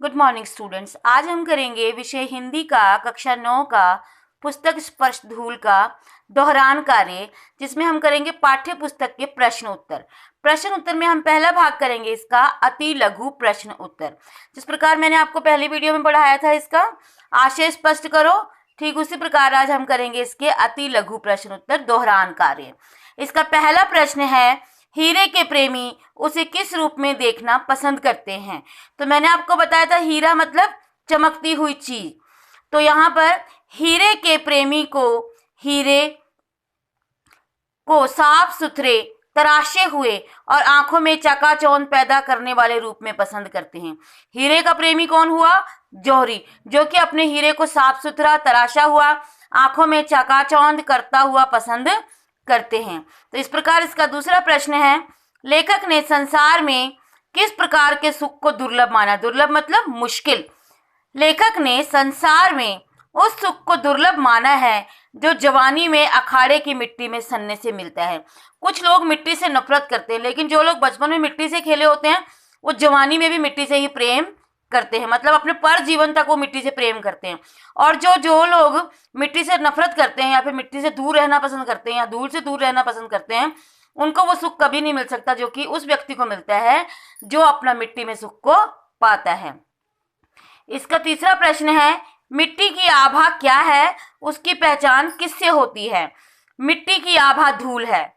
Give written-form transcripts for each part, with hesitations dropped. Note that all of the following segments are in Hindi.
Good morning students. आज हम करेंगे विषय हिंदी का कक्षा 9 का पुस्तक स्पर्श धूल का दोहरान कार्य, जिसमें हम करेंगे पाठ्य पुस्तक के प्रश्न उत्तर। प्रश्न उत्तर में हम पहला भाग करेंगे इसका अति लघु प्रश्न उत्तर। जिस प्रकार मैंने आपको पहली वीडियो में पढ़ाया था इसका आशय स्पष्ट करो, ठीक उसी प्रकार आज हम करेंगे इसके अति लघु प्रश्न उत्तर दोहरान कार्य। इसका पहला प्रश्न है, हीरे के प्रेमी उसे किस रूप में देखना पसंद करते हैं। तो मैंने आपको बताया था हीरा मतलब चमकती हुई चीज। तो यहाँ पर हीरे के प्रेमी को हीरे को साफ सुथरे तराशे हुए और आंखों में चकाचौंध पैदा करने वाले रूप में पसंद करते हैं। हीरे का प्रेमी कौन हुआ? जौहरी, जो कि अपने हीरे को साफ सुथरा तराशा हुआ आंखों में चकाचौंध करता हुआ पसंद करते हैं। तो इस प्रकार इसका दूसरा प्रश्न है, लेखक ने संसार में किस प्रकार के सुख को दुर्लभ माना। दुर्लभ मतलब मुश्किल। लेखक ने संसार में उस सुख को दुर्लभ माना है जो जवानी में अखाड़े की मिट्टी में सनने से मिलता है। कुछ लोग मिट्टी से नफरत करते हैं, लेकिन जो लोग बचपन में मिट्टी से खेले होते हैं वो जवानी में भी मिट्टी से ही प्रेम करते हैं, मतलब अपने पर जीवन तक वो मिट्टी से प्रेम करते हैं। और जो लोग मिट्टी से नफरत करते हैं या फिर मिट्टी से दूर रहना पसंद करते हैं या धूल से दूर रहना पसंद करते हैं, उनको वो सुख कभी नहीं मिल सकता जो कि उस व्यक्ति को मिलता है जो अपना मिट्टी में सुख को पाता है। इसका तीसरा प्रश्न है, मिट्टी की आभा क्या है, उसकी पहचान किससे होती है। मिट्टी की आभा धूल है।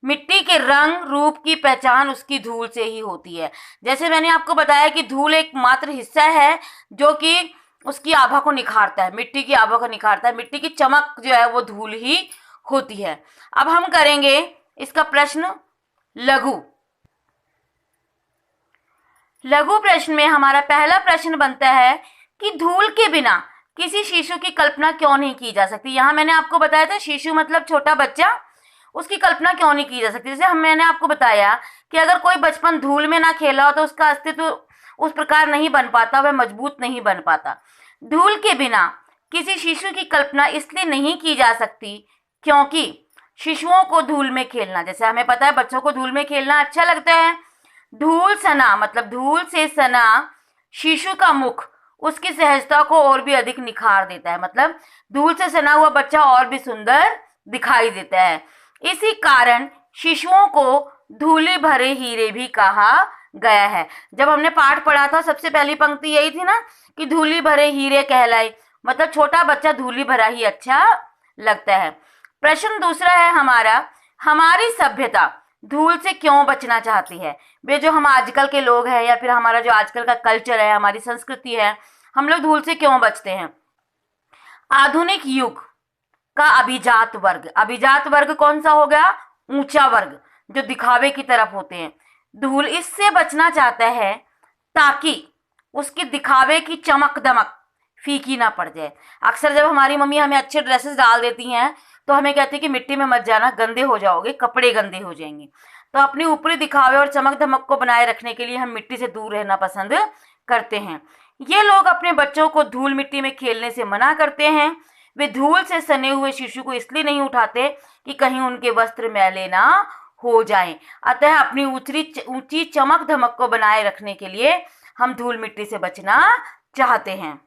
मिट्टी के रंग रूप की पहचान उसकी धूल से ही होती है। जैसे मैंने आपको बताया कि धूल एक मात्र हिस्सा है जो कि उसकी आभा को निखारता है, मिट्टी की आभा को निखारता है। मिट्टी की चमक जो है वो धूल ही होती है। अब हम करेंगे इसका प्रश्न लघु। लघु प्रश्न में हमारा पहला प्रश्न बनता है कि धूल के बिना किसी शिशु की कल्पना क्यों नहीं की जा सकती। यहाँ मैंने आपको बताया था शिशु मतलब छोटा बच्चा, उसकी कल्पना क्यों नहीं की जा सकती। जैसे मैंने आपको बताया कि अगर कोई बचपन धूल में ना खेला हो तो उसका अस्तित्व उस प्रकार नहीं बन पाता, वह मजबूत नहीं बन पाता। धूल के बिना किसी शिशु की कल्पना इसलिए नहीं की जा सकती क्योंकि शिशुओं को धूल में खेलना, जैसे हमें पता है बच्चों को धूल में खेलना अच्छा लगता है। धूल सना मतलब धूल से सना शिशु का मुख उसकी सहजता को और भी अधिक निखार देता है, मतलब धूल से सना हुआ बच्चा और भी सुंदर दिखाई देता है। इसी कारण शिशुओं को धूली भरे हीरे भी कहा गया है। जब हमने पाठ पढ़ा था सबसे पहली पंक्ति यही थी ना कि धूली भरे हीरे कहलाए, मतलब छोटा बच्चा धूली भरा ही अच्छा लगता है। प्रश्न दूसरा है हमारा, हमारी सभ्यता धूल से क्यों बचना चाहती है। वे जो हम आजकल के लोग हैं या फिर हमारा जो आजकल का कल्चर है, हमारी संस्कृति है, हम लोग धूल से क्यों बचते हैं। आधुनिक युग का अभिजात वर्ग, अभिजात वर्ग कौन सा हो गया? ऊंचा वर्ग, जो दिखावे की तरफ होते हैं। धूल इससे बचना चाहता है ताकि उसकी दिखावे की चमक दमक फीकी ना पड़ जाए। अक्सर जब हमारी मम्मी हमें अच्छे ड्रेसेस डाल देती हैं तो हमें कहती है कि मिट्टी में मत जाना, गंदे हो जाओगे, कपड़े गंदे हो जाएंगे। तो अपनी ऊपरी दिखावे और चमक धमक को बनाए रखने के लिए हम मिट्टी से दूर रहना पसंद करते हैं। ये लोग अपने बच्चों को धूल मिट्टी में खेलने से मना करते हैं। वे धूल से सने हुए शिशु को इसलिए नहीं उठाते कि कहीं उनके वस्त्र मैले ना हो जाएं। अतः अपनी ऊंची चमक धमक को बनाए रखने के लिए हम धूल मिट्टी से बचना चाहते हैं।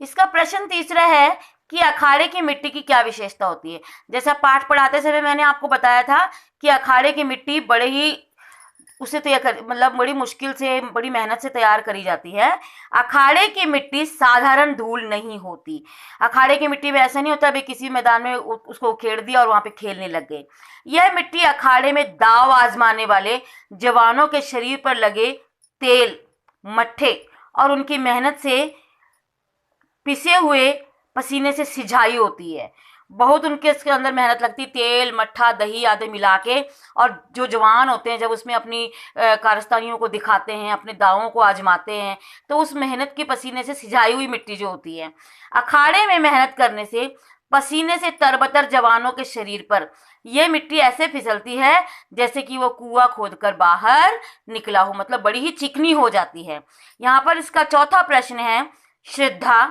इसका प्रश्न तीसरा है कि अखाड़े की मिट्टी की क्या विशेषता होती है। जैसा पाठ पढ़ाते समय मैंने आपको बताया था कि अखाड़े की मिट्टी बड़े ही उसे तैयार मतलब बड़ी मुश्किल से बड़ी मेहनत से तैयार करी जाती है। अखाड़े की मिट्टी साधारण धूल नहीं होती। अखाड़े की मिट्टी में ऐसा नहीं होता भाई किसी मैदान में उसको उखेड़ दिया और वहां पे खेलने लग गए। यह मिट्टी अखाड़े में दाव आजमाने वाले जवानों के शरीर पर लगे तेल, मट्ठे और उनकी मेहनत से पिसे हुए पसीने से सिंचाई होती है। बहुत उनके इसके अंदर मेहनत लगती, तेल, मट्ठा, दही आदि मिला के। और जो जवान होते हैं जब उसमें अपनी कारस्तानियों को दिखाते हैं, अपने दावों को आजमाते हैं, तो उस मेहनत के पसीने से सिंचाई हुई मिट्टी जो होती है, अखाड़े में मेहनत करने से पसीने से तरबतर जवानों के शरीर पर यह मिट्टी ऐसे फिसलती है जैसे कि वो कुआं खोदकर बाहर निकला हो, मतलब बड़ी ही चिकनी हो जाती है। यहाँ पर इसका चौथा प्रश्न है, श्रद्धा,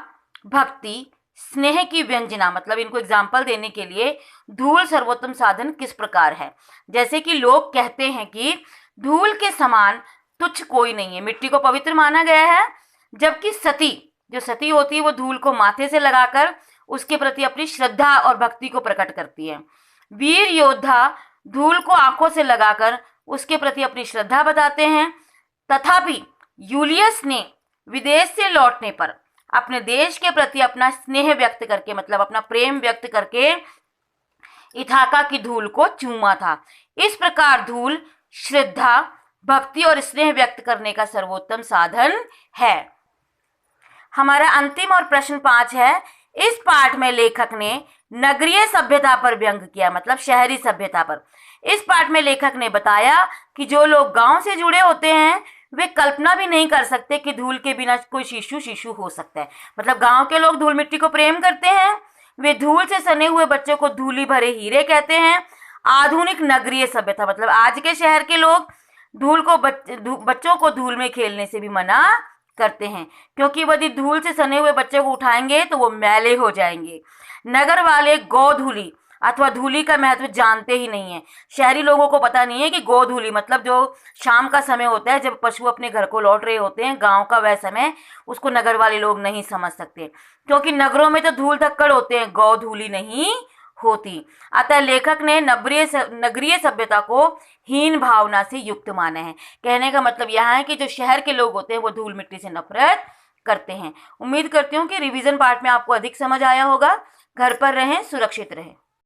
भक्ति, स्नेह की व्यंजना, मतलब इनको एग्जाम्पल देने के लिए धूल सर्वोत्तम साधन किस प्रकार है। जैसे कि लोग कहते हैं कि धूल के समान तुच्छ कोई नहीं है। मिट्टी को पवित्र माना गया है, जबकि सती, जो सती होती है वो धूल को माथे से लगाकर उसके प्रति अपनी श्रद्धा और भक्ति को प्रकट करती है। वीर योद्धा धूल को आंखों से लगाकर उसके प्रति अपनी श्रद्धा बताते हैं। तथापि यूलियस ने विदेश से लौटने पर अपने देश के प्रति अपना स्नेह व्यक्त करके, मतलब अपना प्रेम व्यक्त करके इथाका की धूल को चूमा था। इस प्रकार धूल श्रद्धा, भक्ति और स्नेह व्यक्त करने का सर्वोत्तम साधन है। हमारा अंतिम और प्रश्न 5 है। इस पाठ में लेखक ने नगरीय सभ्यता पर व्यंग किया, मतलब शहरी सभ्यता पर। इस पाठ में लेखक ने बताया कि जो लोग गांव से जुड़े होते हैं वे कल्पना भी नहीं कर सकते कि धूल के बिना कोई शिशु हो सकता है। मतलब गांव के लोग धूल मिट्टी को प्रेम करते हैं, वे धूल से सने हुए बच्चों को धूली भरे हीरे कहते हैं। आधुनिक नगरीय सभ्यता, मतलब आज के शहर के लोग बच्चों को धूल में खेलने से भी मना करते हैं, क्योंकि यदि धूल से सने हुए बच्चे को उठाएंगे तो वो मैले हो जाएंगे। नगर वाले गोधूली अथवा धूली का महत्व जानते ही नहीं है। शहरी लोगों को पता नहीं है कि गोधूली मतलब जो शाम का समय होता है जब पशु अपने घर को लौट रहे होते हैं, गांव का वह समय, उसको नगर वाले लोग नहीं समझ सकते, क्योंकि नगरों में तो धूल धक्कड़ होते हैं, गोधूली नहीं होती। अतः लेखक ने नगरीय सभ्यता को हीन भावना से युक्त माना है। कहने का मतलब यह है कि जो शहर के लोग होते हैं वो धूल मिट्टी से नफरत करते हैं। उम्मीद करती हूँ कि रिवीजन पार्ट में आपको अधिक समझ आया होगा। घर पर रहें, सुरक्षित रहें।